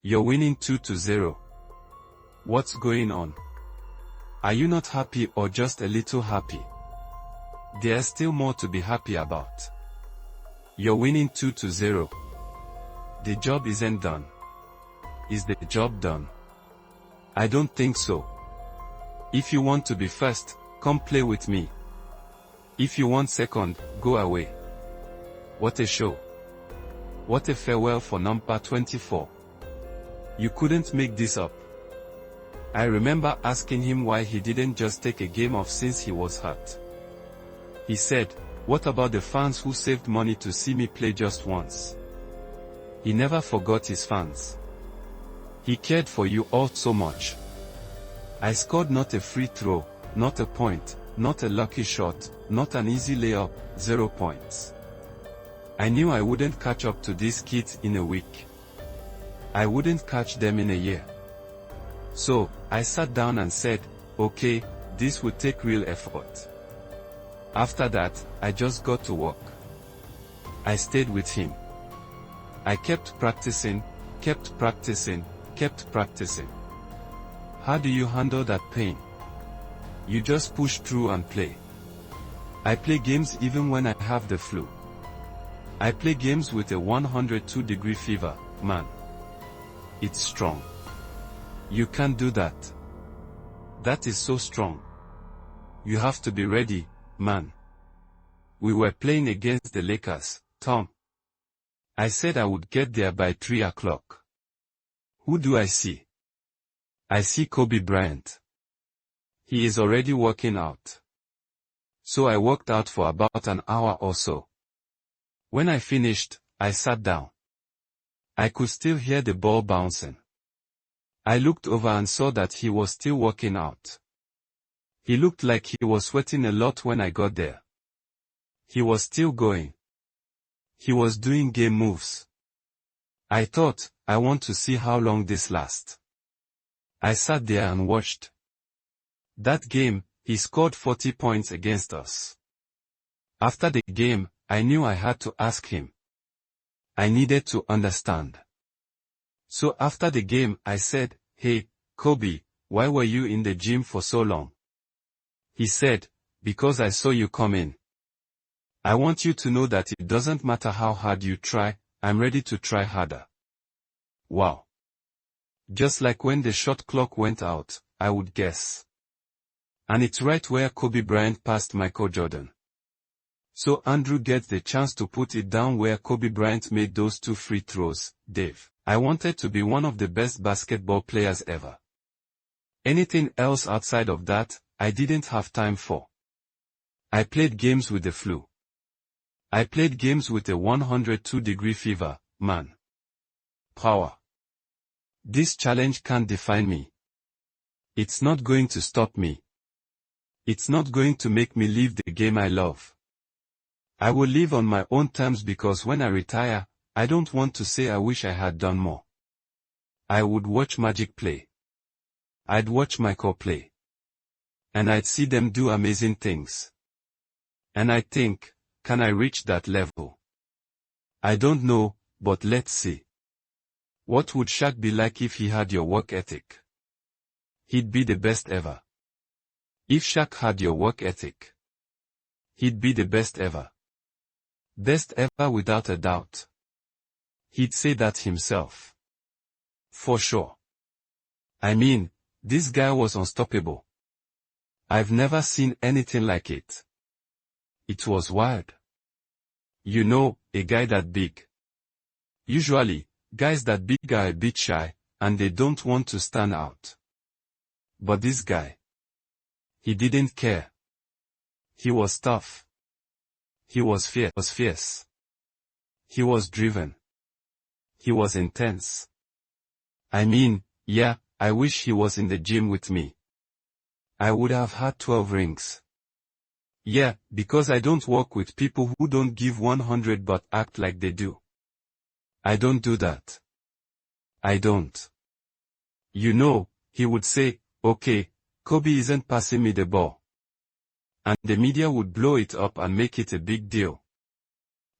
You're winning 2-0. What's going on? Are you not happy or just a little happy? There's still more to be happy about. You're winning 2-0. The job isn't done. Is the job done? I don't think so. If you want to be first, come play with me. If you want second, go away. What a show. What a farewell for number 24. You couldn't make this up. I remember asking him why he didn't just take a game off since he was hurt. He said, "What about the fans who saved money to see me play just once?" He never forgot his fans. He cared for you all so much. I scored not a free throw, not a point, not a lucky shot, not an easy layup, 0 points. I knew I wouldn't catch up to these kids in a week. I wouldn't catch them in a year. So, I sat down and said, okay, this would take real effort. After that, I just got to work. I stayed with him. I kept practicing, kept practicing, kept practicing. How do you handle that pain? You just push through and play. I play games even when I have the flu. I play games with a 102-degree fever, man. It's strong. You can't do that. That is so strong. You have to be ready, man. We were playing against the Lakers, Tom. I said I would get there by 3 o'clock. Who do I see? I see Kobe Bryant. He is already working out. So I worked out for about an hour or so. When I finished, I sat down. I could still hear the ball bouncing. I looked over and saw that he was still working out. He looked like he was sweating a lot when I got there. He was still going. He was doing game moves. I thought, I want to see how long this lasts. I sat there and watched. That game, he scored 40 points against us. After the game, I knew I had to ask him. I needed to understand. So after the game, I said, "Hey, Kobe, why were you in the gym for so long?" He said, "Because I saw you come in. I want you to know that it doesn't matter how hard you try, I'm ready to try harder." Wow. Just like when the shot clock went out, I would guess. And it's right where Kobe Bryant passed Michael Jordan. So Andrew gets the chance to put it down where Kobe Bryant made those 2 free throws. Dave, I wanted to be one of the best basketball players ever. Anything else outside of that, I didn't have time for. I played games with the flu. I played games with a 102-degree fever, man. Power. This challenge can't define me. It's not going to stop me. It's not going to make me leave the game I love. I will live on my own terms because when I retire, I don't want to say I wish I had done more. I would watch Magic play. I'd watch Michael play. And I'd see them do amazing things. And I'd think, can I reach that level? I don't know, but let's see. What would Shaq be like if he had your work ethic? He'd be the best ever. If Shaq had your work ethic, he'd be the best ever. Best ever without a doubt. He'd say that himself. For sure. I mean, this guy was unstoppable. I've never seen anything like it. It was wild. You know, a guy that big. Usually, guys that big are a bit shy, and they don't want to stand out. But this guy, he didn't care. He was tough. He was fierce. He was driven. He was intense. I mean, yeah, I wish he was in the gym with me. I would have had 12 rings. Yeah, because I don't work with people who don't give 100 but act like they do. I don't do that. I don't. You know, he would say, "Okay, Kobe isn't passing me the ball." And the media would blow it up and make it a big deal.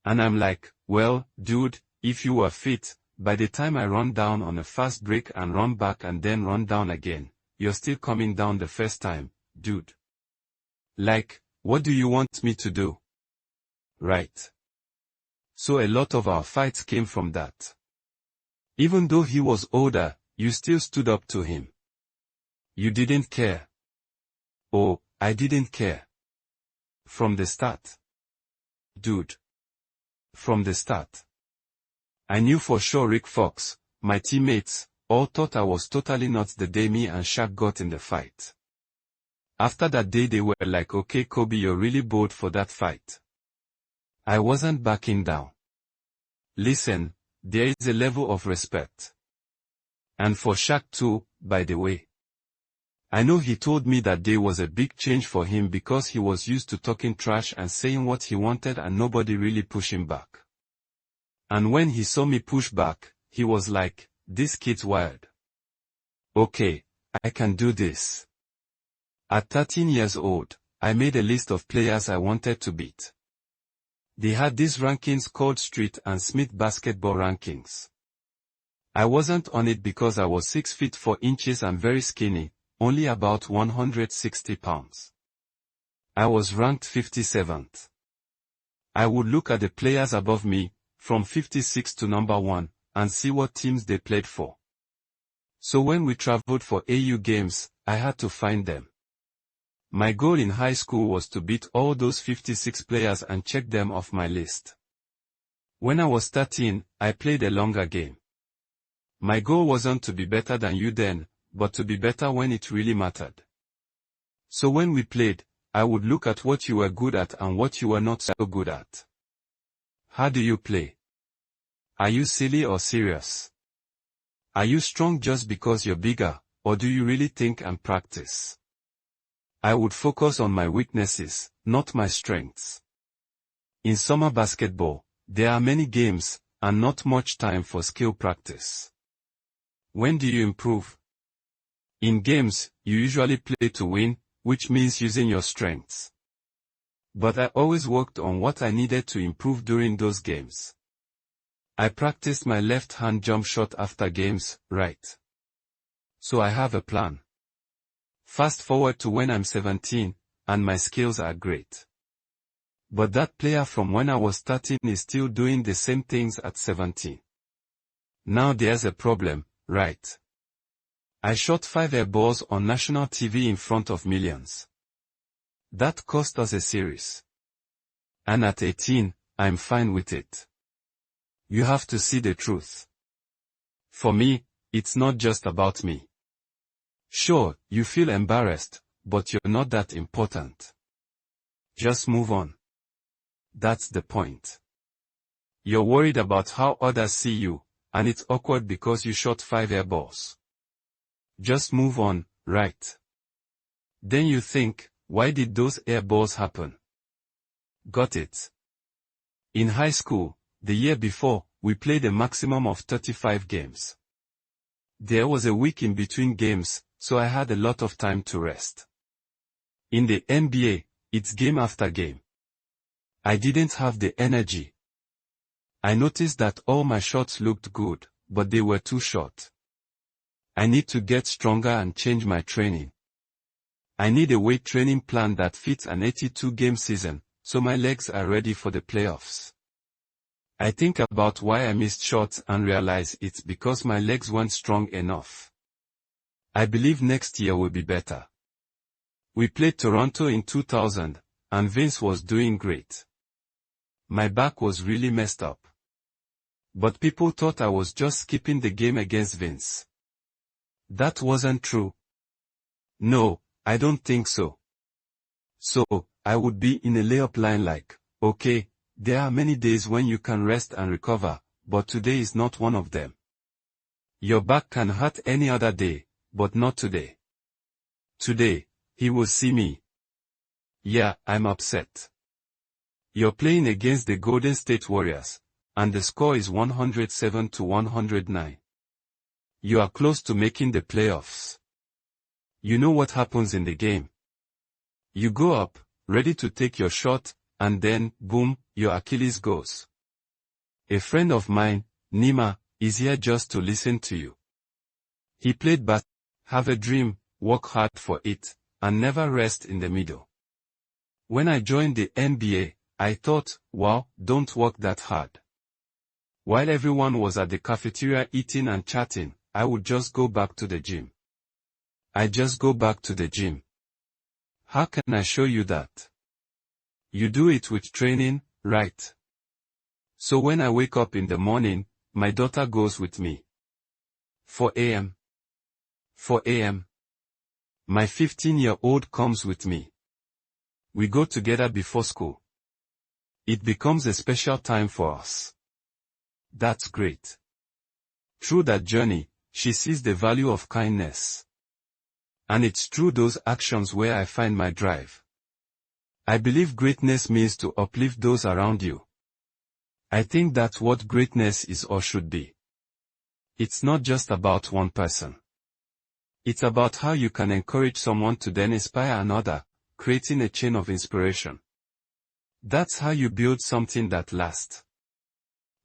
And I'm like, well, dude, if you were fit, by the time I run down on a fast break and run back and then run down again, you're still coming down the first time, dude. Like, what do you want me to do? Right. So a lot of our fights came from that. Even though he was older, you still stood up to him. You didn't care. Oh, I didn't care. From the start. Dude. From the start. I knew for sure Rick Fox, my teammates, all thought I was totally nuts the day me and Shaq got in the fight. After that day they were like, okay Kobe, you're really bold for that fight. I wasn't backing down. Listen, there is a level of respect. And for Shaq too, by the way. I know he told me that day was a big change for him because he was used to talking trash and saying what he wanted and nobody really pushing back. And when he saw me push back, he was like, this kid's wild. Okay, I can do this. At 13 years old, I made a list of players I wanted to beat. They had these rankings called Street and Smith basketball rankings. I wasn't on it because I was 6 feet 4 inches and very skinny, only about 160 pounds. I was ranked 57th. I would look at the players above me, from 56 to number 1, and see what teams they played for. So when we traveled for AU games, I had to find them. My goal in high school was to beat all those 56 players and check them off my list. When I was 13, I played a longer game. My goal wasn't to be better than you then, but to be better when it really mattered. So when we played, I would look at what you were good at and what you were not so good at. How do you play? Are you silly or serious? Are you strong just because you're bigger, or do you really think and practice? I would focus on my weaknesses, not my strengths. In summer basketball, there are many games, and not much time for skill practice. When do you improve? In games, you usually play to win, which means using your strengths. But I always worked on what I needed to improve during those games. I practiced my left-hand jump shot after games, right? So I have a plan. Fast forward to when I'm 17, and my skills are great. But that player from when I was 13 is still doing the same things at 17. Now there's a problem, right? I shot 5 air balls on national TV in front of millions. That cost us a series. And at 18, I'm fine with it. You have to see the truth. For me, it's not just about me. Sure, you feel embarrassed, but you're not that important. Just move on. That's the point. You're worried about how others see you, and it's awkward because you shot 5 air balls. Just move on, right? Then you think, why did those air balls happen? Got it. In high school, the year before, we played a maximum of 35 games. There was a week in between games, so I had a lot of time to rest. In the NBA, it's game after game. I didn't have the energy. I noticed that all my shots looked good, but they were too short. I need to get stronger and change my training. I need a weight training plan that fits an 82-game season, so my legs are ready for the playoffs. I think about why I missed shots and realize it's because my legs weren't strong enough. I believe next year will be better. We played Toronto in 2000, and Vince was doing great. My back was really messed up. But people thought I was just skipping the game against Vince. That wasn't true. No, I don't think so. So, I would be in a layup line like, okay, there are many days when you can rest and recover, but today is not one of them. Your back can hurt any other day, but not today. Today, he will see me. Yeah, I'm upset. You're playing against the Golden State Warriors, and the score is 107-109. You are close to making the playoffs. You know what happens in the game. You go up, ready to take your shot, and then, boom, your Achilles goes. A friend of mine, Nima, is here just to listen to you. He played basketball, have a dream, work hard for it, and never rest in the middle. When I joined the NBA, I thought, wow, don't work that hard. While everyone was at the cafeteria eating and chatting, I would just go back to the gym. I just go back to the gym. How can I show you that? You do it with training, right? So when I wake up in the morning, my daughter goes with me. 4 a.m. 4 a.m. My 15-year-old comes with me. We go together before school. It becomes a special time for us. That's great. Through that journey, she sees the value of kindness. And it's through those actions where I find my drive. I believe greatness means to uplift those around you. I think that's what greatness is or should be. It's not just about one person. It's about how you can encourage someone to then inspire another, creating a chain of inspiration. That's how you build something that lasts.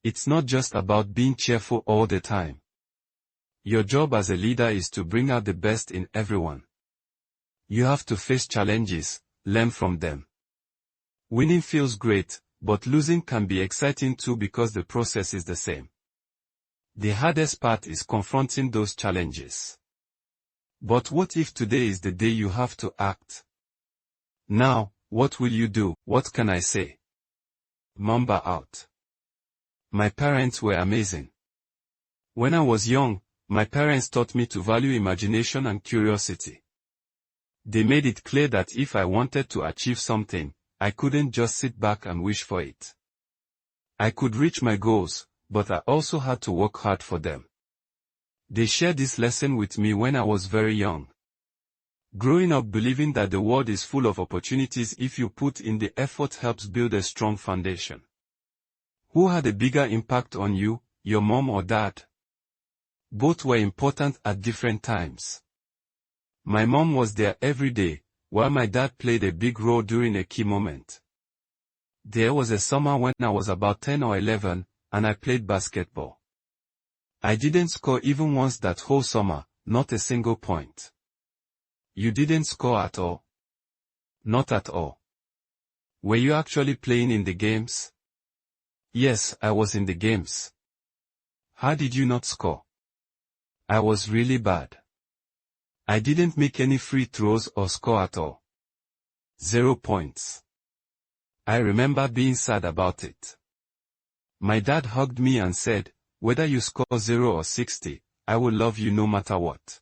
It's not just about being cheerful all the time. Your job as a leader is to bring out the best in everyone. You have to face challenges, learn from them. Winning feels great, but losing can be exciting too because the process is the same. The hardest part is confronting those challenges. But what if today is the day you have to act? Now, what will you do? What can I say? Mamba out. My parents were amazing. When I was young, my parents taught me to value imagination and curiosity. They made it clear that if I wanted to achieve something, I couldn't just sit back and wish for it. I could reach my goals, but I also had to work hard for them. They shared this lesson with me when I was very young. Growing up believing that the world is full of opportunities if you put in the effort helps build a strong foundation. Who had a bigger impact on you, your mom or dad? Both were important at different times. My mom was there every day, while my dad played a big role during a key moment. There was a summer when I was about 10 or 11, and I played basketball. I didn't score even once that whole summer, not a single point. You didn't score at all? Not at all. Were you actually playing in the games? Yes, I was in the games. How did you not score? I was really bad. I didn't make any free throws or score at all. 0 points. I remember being sad about it. My dad hugged me and said, whether you score 0 or 60, I will love you no matter what.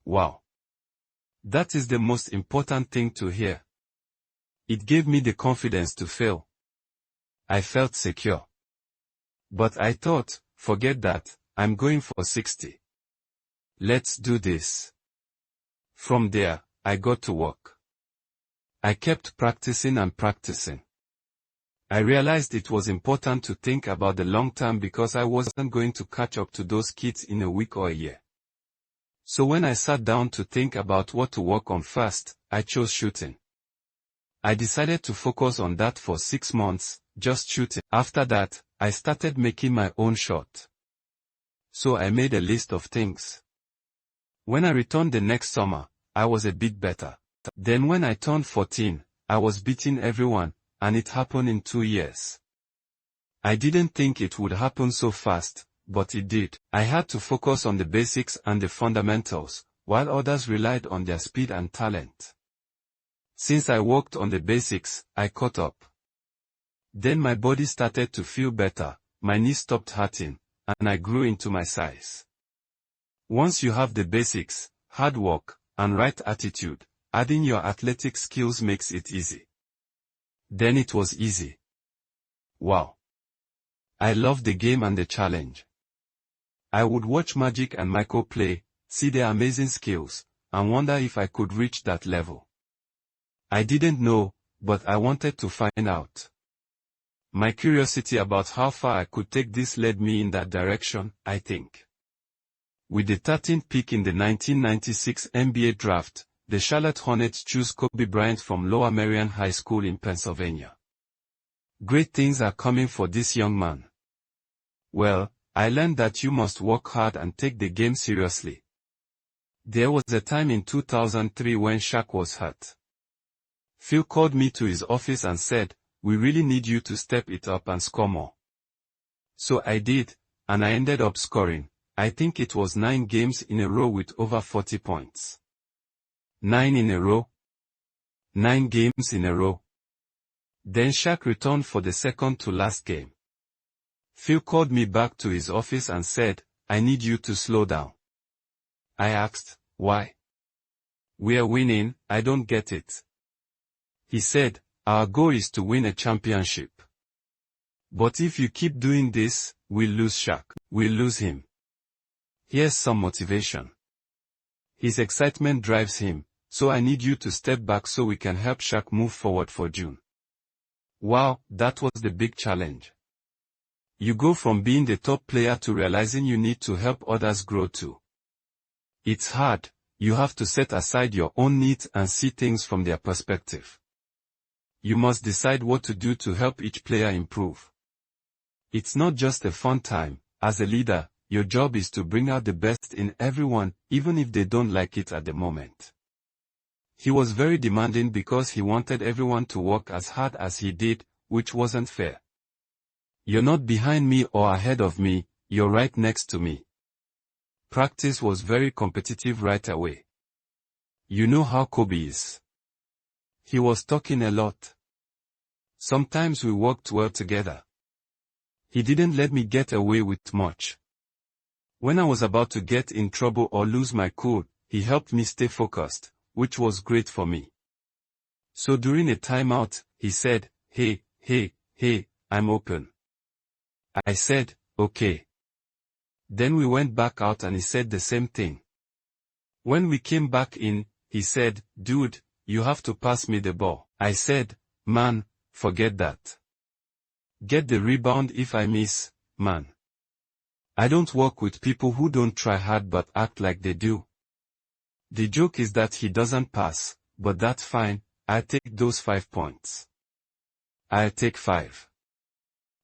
Wow. That is the most important thing to hear. It gave me the confidence to fail. I felt secure. But I thought, forget that, I'm going for 60. Let's do this. From there, I got to work. I kept practicing and practicing. I realized it was important to think about the long term because I wasn't going to catch up to those kids in a week or a year. So when I sat down to think about what to work on first, I chose shooting. I decided to focus on that for 6 months, just shooting. After that, I started making my own shot. So I made a list of things. When I returned the next summer, I was a bit better. Then when I turned 14, I was beating everyone, and it happened in 2 years. I didn't think it would happen so fast, but it did. I had to focus on the basics and the fundamentals, while others relied on their speed and talent. Since I worked on the basics, I caught up. Then my body started to feel better, my knees stopped hurting, and I grew into my size. Once you have the basics, hard work, and right attitude, adding your athletic skills makes it easy. Then it was easy. Wow. I loved the game and the challenge. I would watch Magic and Michael play, see their amazing skills, and wonder if I could reach that level. I didn't know, but I wanted to find out. My curiosity about how far I could take this led me in that direction, I think. With the 13th pick in the 1996 NBA draft, the Charlotte Hornets chose Kobe Bryant from Lower Merion High School in Pennsylvania. Great things are coming for this young man. Well, I learned that you must work hard and take the game seriously. There was a time in 2003 when Shaq was hurt. Phil called me to his office and said, "We really need you to step it up and score more." So I did, and I ended up scoring, I think it was 9 games in a row with over 40 points. 9 in a row. 9 games in a row. Then Shaq returned for the second to last game. Phil called me back to his office and said, "I need you to slow down." I asked, "Why?" "We are winning, I don't get it." He said, "Our goal is to win a championship. But if you keep doing this, we'll lose Shaq. We'll lose him. Here's some motivation. His excitement drives him, so I need you to step back so we can help Shaq move forward for June." Wow, that was the big challenge. You go from being the top player to realizing you need to help others grow too. It's hard, you have to set aside your own needs and see things from their perspective. You must decide what to do to help each player improve. It's not just a fun time. As a leader, your job is to bring out the best in everyone, even if they don't like it at the moment. He was very demanding because he wanted everyone to work as hard as he did, which wasn't fair. "You're not behind me or ahead of me, you're right next to me." Practice was very competitive right away. You know how Kobe is. He was talking a lot. Sometimes we worked well together. He didn't let me get away with much. When I was about to get in trouble or lose my cool, he helped me stay focused, which was great for me. So during a timeout, he said, hey, I'm open." I said, "Okay." Then we went back out and he said the same thing. When we came back in, he said, "Dude, you have to pass me the ball." I said, "Man, forget that. Get the rebound if I miss, man. I don't work with people who don't try hard but act like they do." The joke is that he doesn't pass, but that's fine, I'll take those 5 points. I'll take 5.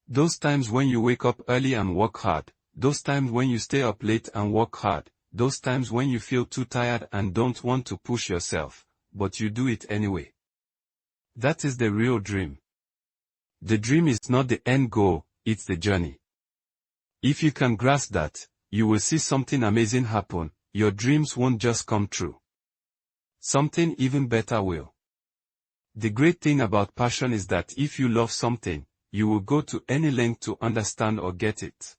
Those times when you wake up early and work hard, those times when you stay up late and work hard, those times when you feel too tired and don't want to push yourself, but you do it anyway. That is the real dream. The dream is not the end goal, it's the journey. If you can grasp that, you will see something amazing happen. Your dreams won't just come true. Something even better will. The great thing about passion is that if you love something, you will go to any length to understand or get it.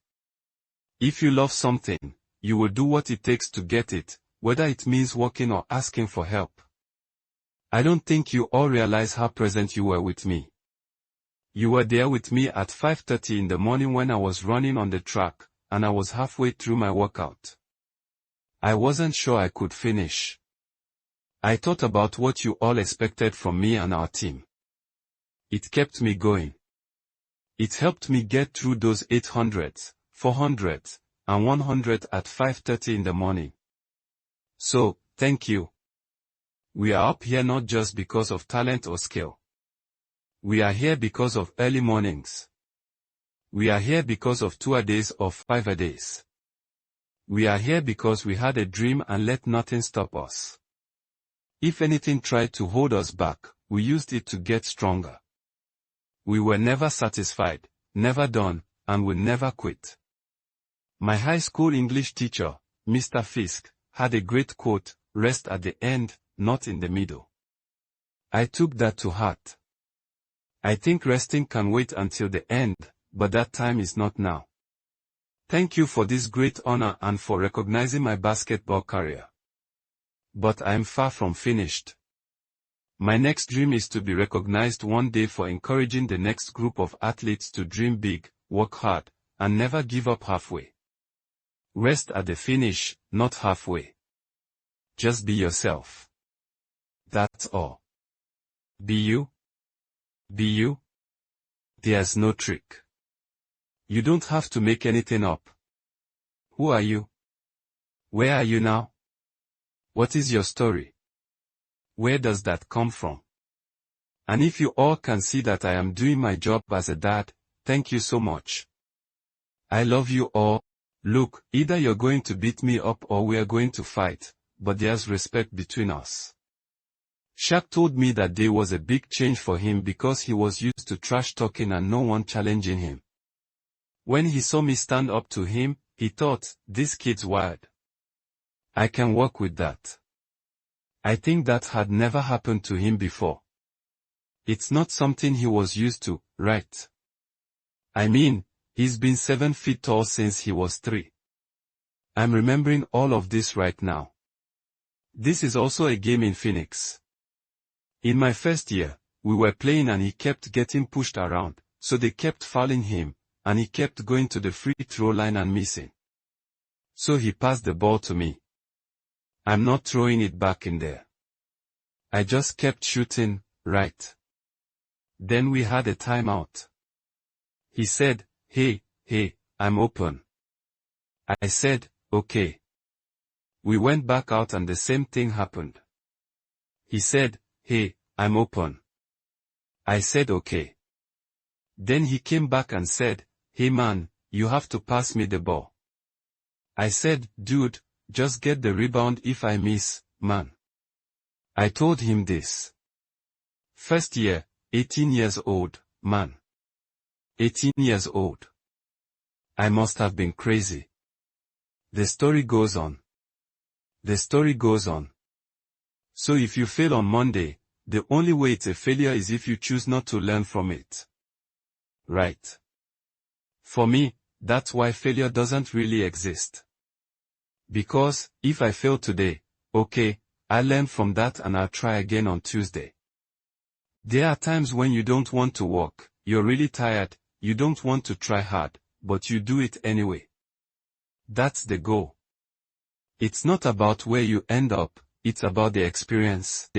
If you love something, you will do what it takes to get it, whether it means working or asking for help. I don't think you all realize how present you were with me. You were there with me at 5:30 in the morning when I was running on the track, and I was halfway through my workout. I wasn't sure I could finish. I thought about what you all expected from me and our team. It kept me going. It helped me get through those 800s, 400s, and 100 at 5:30 in the morning. So, thank you. We are up here not just because of talent or skill. We are here because of early mornings. We are here because of 2-a-days or 5-a-days. We are here because we had a dream and let nothing stop us. If anything tried to hold us back, we used it to get stronger. We were never satisfied, never done, and would never quit. My high school English teacher, Mr. Fisk, had a great quote, "Rest at the end, not in the middle." I took that to heart. I think resting can wait until the end, but that time is not now. Thank you for this great honor and for recognizing my basketball career. But I am far from finished. My next dream is to be recognized one day for encouraging the next group of athletes to dream big, work hard, and never give up halfway. Rest at the finish, not halfway. Just be yourself. That's all. Be you. Be you. There's no trick. You don't have to make anything up. Who are you? Where are you now? What is your story? Where does that come from? And if you all can see that I am doing my job as a dad, thank you so much. I love you or, look, either you're going to beat me up or we are going to fight, but there's respect between us. Shaq told me that day was a big change for him because he was used to trash talking and no one challenging him. When he saw me stand up to him, he thought, this kid's wild. I can work with that. I think that had never happened to him before. It's not something he was used to, right? I mean, he's been 7 feet tall since he was 3. I'm remembering all of this right now. This is also a game in Phoenix. In my first year, we were playing and he kept getting pushed around, so they kept fouling him, and he kept going to the free throw line and missing. So he passed the ball to me. I'm not throwing it back in there. I just kept shooting, right? Then we had a timeout. He said, hey, I'm open. I said, okay. We went back out and the same thing happened. He said, hey, I'm open. I said okay. Then he came back and said, hey man, you have to pass me the ball. I said, dude, just get the rebound if I miss, man. I told him this. First year, 18 years old, man. 18 years old. I must have been crazy. The story goes on. The story goes on. So if you fail on Monday, the only way it's a failure is if you choose not to learn from it. Right? For me, that's why failure doesn't really exist. Because, if I fail today, okay, I learn from that and I'll try again on Tuesday. There are times when you don't want to work, you're really tired, you don't want to try hard, but you do it anyway. That's the goal. It's not about where you end up, it's about the experience.